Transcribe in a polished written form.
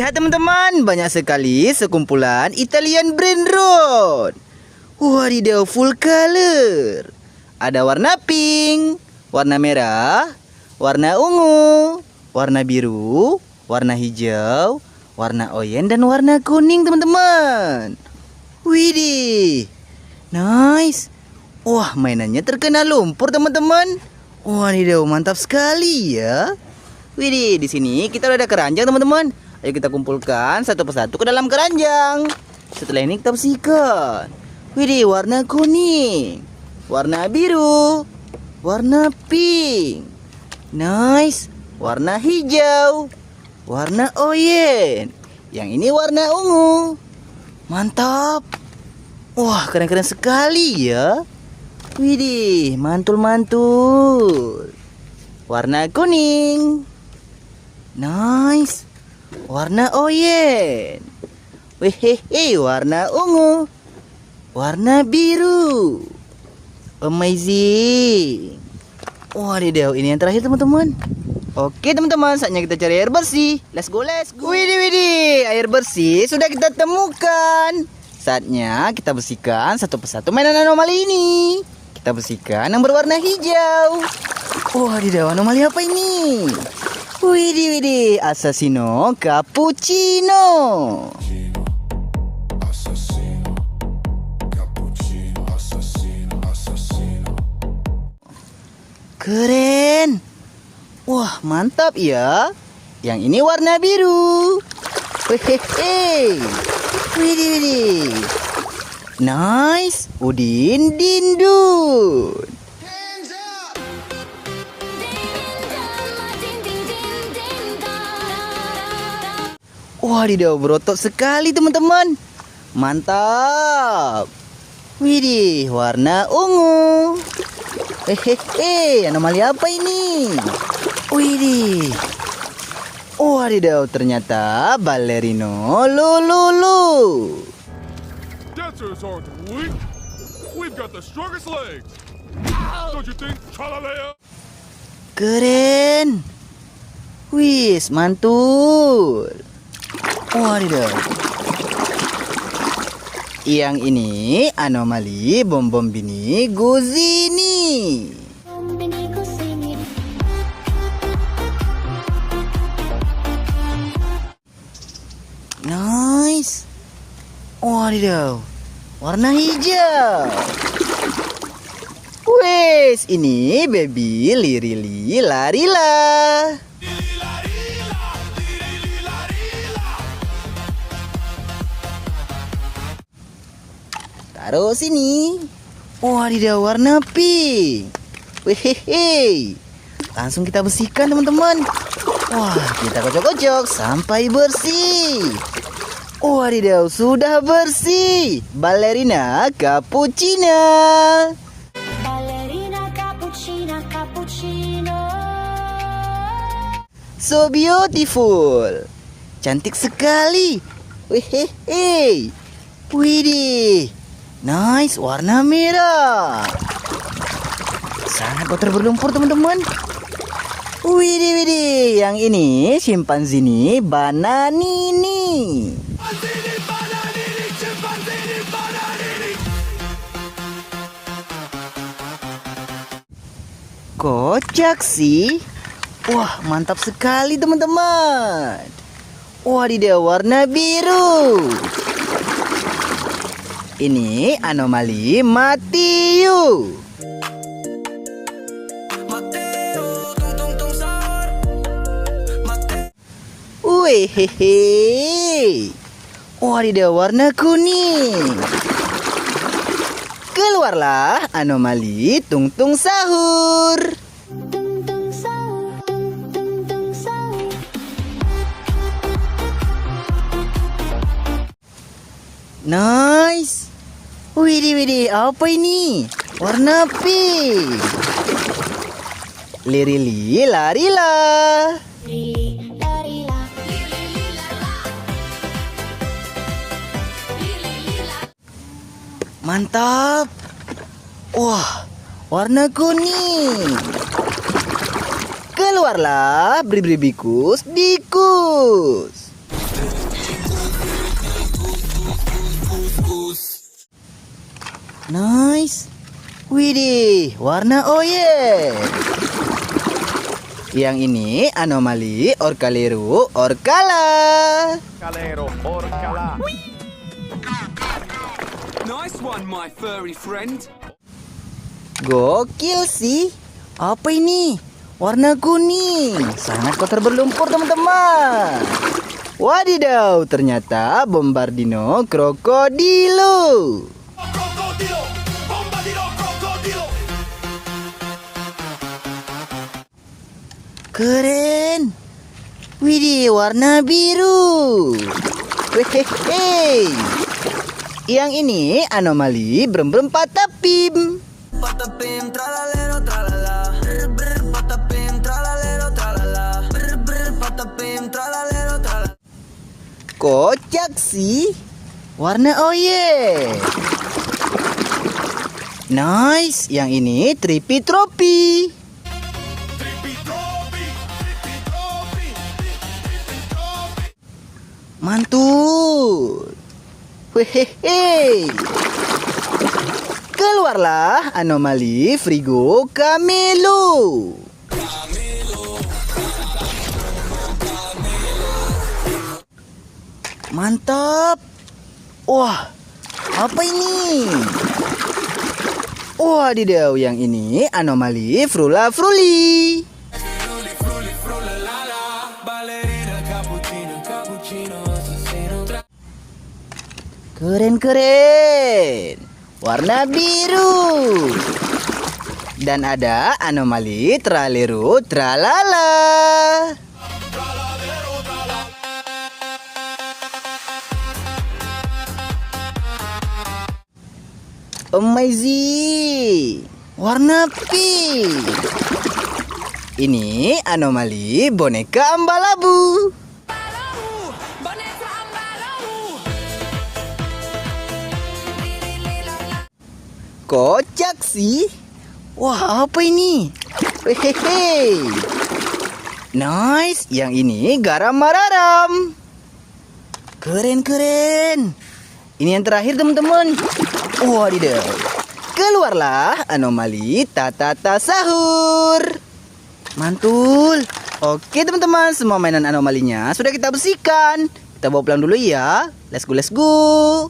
Lihat teman-teman, banyak sekali sekumpulan Italian brand road. Wadidaw, full color. Ada warna pink, warna merah, warna ungu, warna biru, warna hijau, warna oranye, dan warna kuning teman-teman. Widih, nice. Wah, mainannya terkena lumpur teman-teman. Wadidaw, mantap sekali ya. Widih, di sini kita udah ada keranjang teman-teman. Ayo kita kumpulkan satu persatu ke dalam keranjang. Setelah ini kita bersihkan. Widih, warna kuning, warna biru, warna pink, nice, warna hijau, warna oranye. Yang ini warna ungu. Mantap. Wah, keren-keren sekali ya. Widih, mantul-mantul. Warna kuning, nice. Warna oranye. Wehehe, warna ungu. Warna biru. Amazing. Wadidaw, ini yang terakhir teman-teman. Oke teman-teman, saatnya kita cari air bersih. Let's go, let's go. Widih, air bersih sudah kita temukan. Saatnya kita bersihkan satu persatu mainan anomali ini. Kita bersihkan yang berwarna hijau. Wadidaw, anomali apa ini? Widih, Assassino Cappuccino. Keren. Wah, mantap ya. Yang ini warna biru. Hehehe. Widih. Nice. Udin Dindun. Wadidaw, berotot sekali teman-teman. Mantap. Widih, warna ungu. Hehehe, anomali apa ini? Widih. Wadidaw, ternyata ballerino lulu. Dancers aren't weak. We've got the strongest legs. Don't you think, Chalalea? Keren. Wis, mantul. Wadidaw. Yang ini anomali bom-bom bini Guzini. Nice. Wadidaw, warna hijau. Wes, ini baby Lirili Larila. Taruh sini. Wadidaw, warna pink. Wehehe. Langsung kita bersihkan teman-teman. Wah, kita kocok-kocok sampai bersih. Wadidaw, sudah bersih. Ballerina cappuccino. Ballerina cappuccino, cappuccino. So beautiful. Cantik sekali. Wehehe. Widih. Nice, warna merah. Sangat kotor berlumpur teman-teman. Widih, yang ini simpanzini bananini. Kocak sih. Wah, mantap sekali teman-teman. Wadidaw, warna biru. Ini anomali Matiu. Wehehe. Wadidaw, warna kuning. Keluarlah anomali Tung Tung Sahur. Tung tung sahur, tung tung sahur. Nice. Widih, apa ini? Warna pink. Lirili larila. Lili larila. Mantap. Wah, warna kuning. Keluarlah Bribribikus Dikus. Nice. Widih, warna oye. Yang ini anomali Orcaleru Orcala. Calero, Orcala. Nice one, my furry friend. Gokil sih. Apa ini? Warna kuning. Sangat kotor berlumpur, teman-teman. Wadidaw, ternyata Bombardino Krokodilo. Crocodilo, bombardilo, crocodilo. Keren. Widih, warna biru. Wehehe. Yang ini anomali brem-brem patapim. Patapim, tralalero, tralala. Brr, brr, patapim, tralalero, tralala. Brr, brr, patapim, tralalero, tralala. Kocak sih. Warna oye. Nice. Yang ini tripi-tropi. Mantul. Wehehe. Keluarlah anomali Frigo Camelo. Mantap. Wah, apa ini? Wadidaw, yang ini anomali Frula Fruli. Keren-keren. Warna biru. Dan ada anomali Traleru Tralala. Amazing. Warna pink. Ini anomali boneka Ambalabu. Kocak sih. Wah, apa ini? Hehehe. Nice. Yang ini garam mararam. Keren-keren. Ini yang terakhir, teman-teman. Wadidaw. Keluarlah anomali Tatata Sahur. Mantul. Oke, teman-teman, semua mainan anomalinya sudah kita bersihkan. Kita bawa pulang dulu ya. Let's go, let's go.